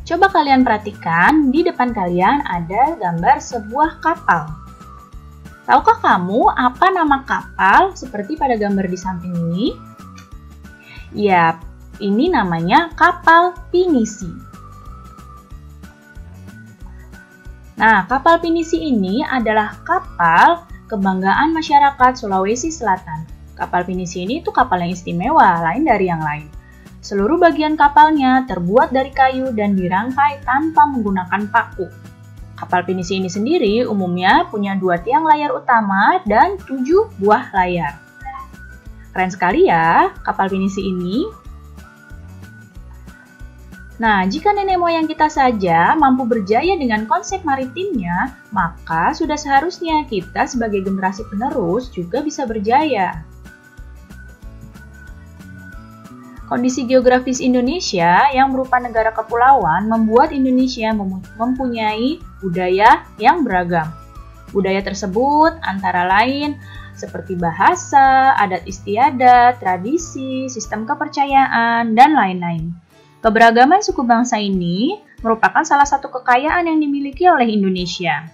Coba kalian perhatikan, di depan kalian ada gambar sebuah kapal. Tahukah kamu apa nama kapal seperti pada gambar di samping ini? Ya, ini namanya kapal pinisi. Nah, kapal pinisi ini adalah kapal kebanggaan masyarakat Sulawesi Selatan. Kapal pinisi ini tuh kapal yang istimewa, lain dari yang lain. Seluruh bagian kapalnya terbuat dari kayu dan dirangkai tanpa menggunakan paku. Kapal pinisi ini sendiri umumnya punya 2 tiang layar utama dan 7 buah layar. Keren sekali ya kapal pinisi ini. Nah, jika nenek moyang kita saja mampu berjaya dengan konsep maritimnya, maka sudah seharusnya kita sebagai generasi penerus juga bisa berjaya. Kondisi geografis Indonesia yang berupa negara kepulauan membuat Indonesia mempunyai budaya yang beragam. Budaya tersebut antara lain seperti bahasa, adat istiadat, tradisi, sistem kepercayaan, dan lain-lain. Keberagaman suku bangsa ini merupakan salah satu kekayaan yang dimiliki oleh Indonesia.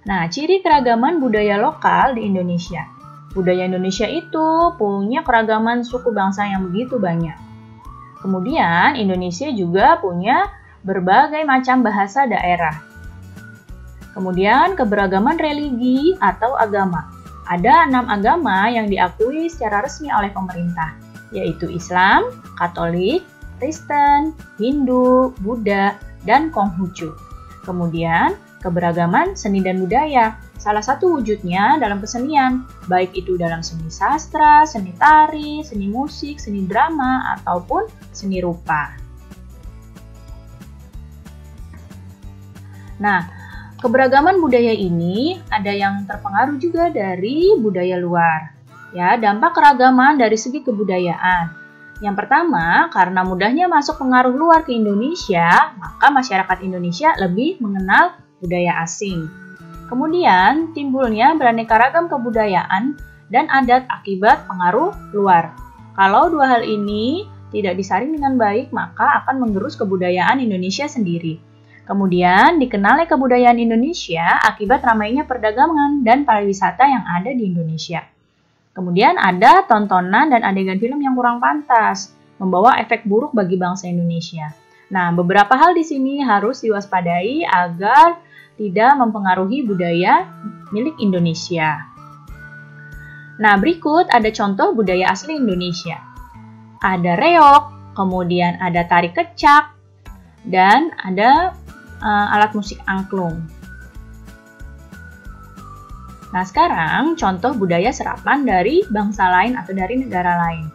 Nah, ciri keragaman budaya lokal di Indonesia. Budaya Indonesia itu punya keragaman suku bangsa yang begitu banyak. Kemudian, Indonesia juga punya berbagai macam bahasa daerah. Kemudian, keberagaman religi atau agama. Ada 6 agama yang diakui secara resmi oleh pemerintah, yaitu Islam, Katolik, Kristen, Hindu, Buddha, dan Konghucu. Kemudian, keberagaman seni dan budaya. Salah satu wujudnya dalam kesenian, baik itu dalam seni sastra, seni tari, seni musik, seni drama, ataupun seni rupa. Nah, keberagaman budaya ini ada yang terpengaruh juga dari budaya luar. Ya, dampak keragaman dari segi kebudayaan. Yang pertama, karena mudahnya masuk pengaruh luar ke Indonesia, maka masyarakat Indonesia lebih mengenal budaya asing. Kemudian, timbulnya beraneka ragam kebudayaan dan adat akibat pengaruh luar. Kalau 2 hal ini tidak disaring dengan baik, maka akan menggerus kebudayaan Indonesia sendiri. Kemudian, dikenalnya kebudayaan Indonesia akibat ramainya perdagangan dan pariwisata yang ada di Indonesia. Kemudian, ada tontonan dan adegan film yang kurang pantas, membawa efek buruk bagi bangsa Indonesia. Nah, beberapa hal di sini harus diwaspadai agar tidak mempengaruhi budaya milik Indonesia. Nah, berikut ada contoh budaya asli Indonesia. Ada reog, kemudian ada tari kecak, dan ada alat musik angklung. Nah, sekarang contoh budaya serapan dari bangsa lain atau dari negara lain.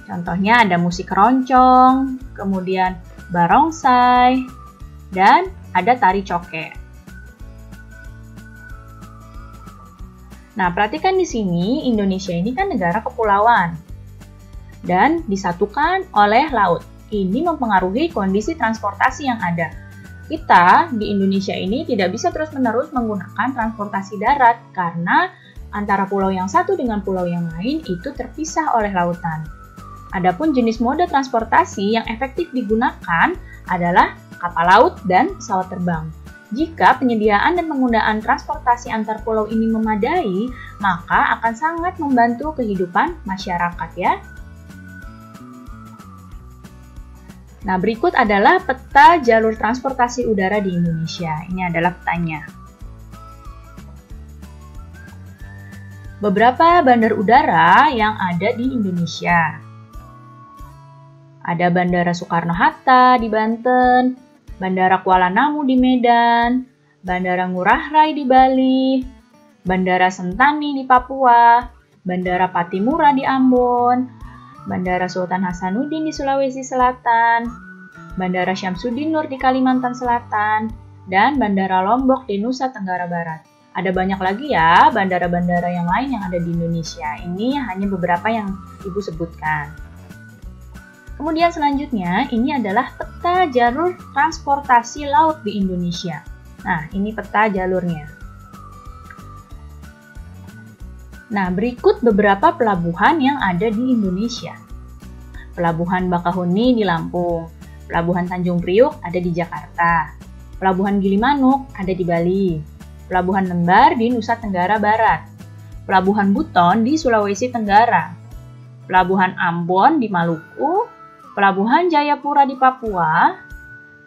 Contohnya ada musik keroncong, kemudian barongsai, dan ada tari coke. Nah, perhatikan di sini, Indonesia ini kan negara kepulauan dan disatukan oleh laut. Ini mempengaruhi kondisi transportasi yang ada. Kita di Indonesia ini tidak bisa terus-menerus menggunakan transportasi darat karena antara pulau yang satu dengan pulau yang lain itu terpisah oleh lautan. Adapun jenis mode transportasi yang efektif digunakan adalah kapal laut dan pesawat terbang. Jika penyediaan dan penggunaan transportasi antar pulau ini memadai, maka akan sangat membantu kehidupan masyarakat ya. Nah, berikut adalah peta jalur transportasi udara di Indonesia. Ini adalah petanya. Beberapa bandar udara yang ada di Indonesia. Ada Bandara Soekarno-Hatta di Banten, Bandara Kuala Namu di Medan, Bandara Ngurah Rai di Bali, Bandara Sentani di Papua, Bandara Patimura di Ambon, Bandara Sultan Hasanuddin di Sulawesi Selatan, Bandara Syamsuddin Nur di Kalimantan Selatan, dan Bandara Lombok di Nusa Tenggara Barat. Ada banyak lagi ya bandara-bandara yang lain yang ada di Indonesia. Ini hanya beberapa yang Ibu sebutkan. Kemudian selanjutnya, ini adalah peta jalur transportasi laut di Indonesia. Nah, ini peta jalurnya. Nah, berikut beberapa pelabuhan yang ada di Indonesia. Pelabuhan Bakahuni di Lampung, Pelabuhan Tanjung Priuk ada di Jakarta, Pelabuhan Gilimanuk ada di Bali, Pelabuhan Lembar di Nusa Tenggara Barat, Pelabuhan Buton di Sulawesi Tenggara, Pelabuhan Ambon di Maluku, Pelabuhan Jayapura di Papua,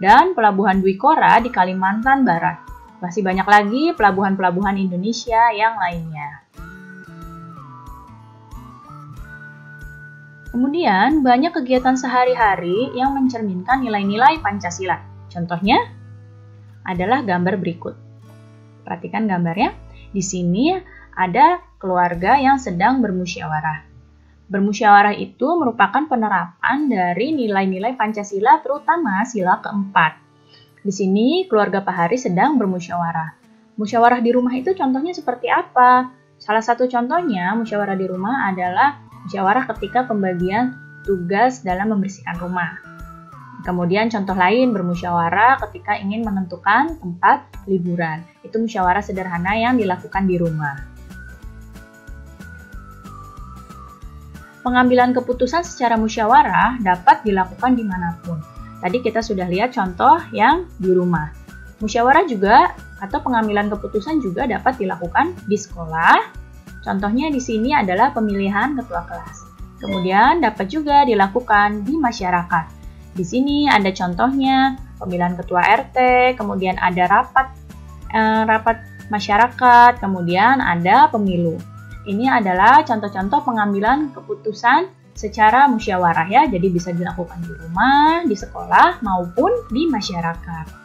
dan Pelabuhan Dwi Kora di Kalimantan Barat. Masih banyak lagi pelabuhan-pelabuhan Indonesia yang lainnya. Kemudian, banyak kegiatan sehari-hari yang mencerminkan nilai-nilai Pancasila. Contohnya adalah gambar berikut. Perhatikan gambarnya. Di sini ada keluarga yang sedang bermusyawarah. Bermusyawarah itu merupakan penerapan dari nilai-nilai Pancasila, terutama sila keempat. Di sini, keluarga Pak Hari sedang bermusyawarah. Musyawarah di rumah itu contohnya seperti apa? Salah satu contohnya, musyawarah di rumah adalah musyawarah ketika pembagian tugas dalam membersihkan rumah. Kemudian contoh lain bermusyawarah ketika ingin menentukan tempat liburan. Itu musyawarah sederhana yang dilakukan di rumah. Pengambilan keputusan secara musyawarah dapat dilakukan dimanapun. Tadi kita sudah lihat contoh yang di rumah. Musyawarah juga atau pengambilan keputusan juga dapat dilakukan di sekolah. Contohnya di sini adalah pemilihan ketua kelas. Kemudian dapat juga dilakukan di masyarakat. Di sini ada contohnya pemilihan ketua RT, kemudian ada rapat masyarakat, kemudian ada pemilu. Ini adalah contoh-contoh pengambilan keputusan secara musyawarah ya. Jadi bisa dilakukan di rumah, di sekolah maupun di masyarakat.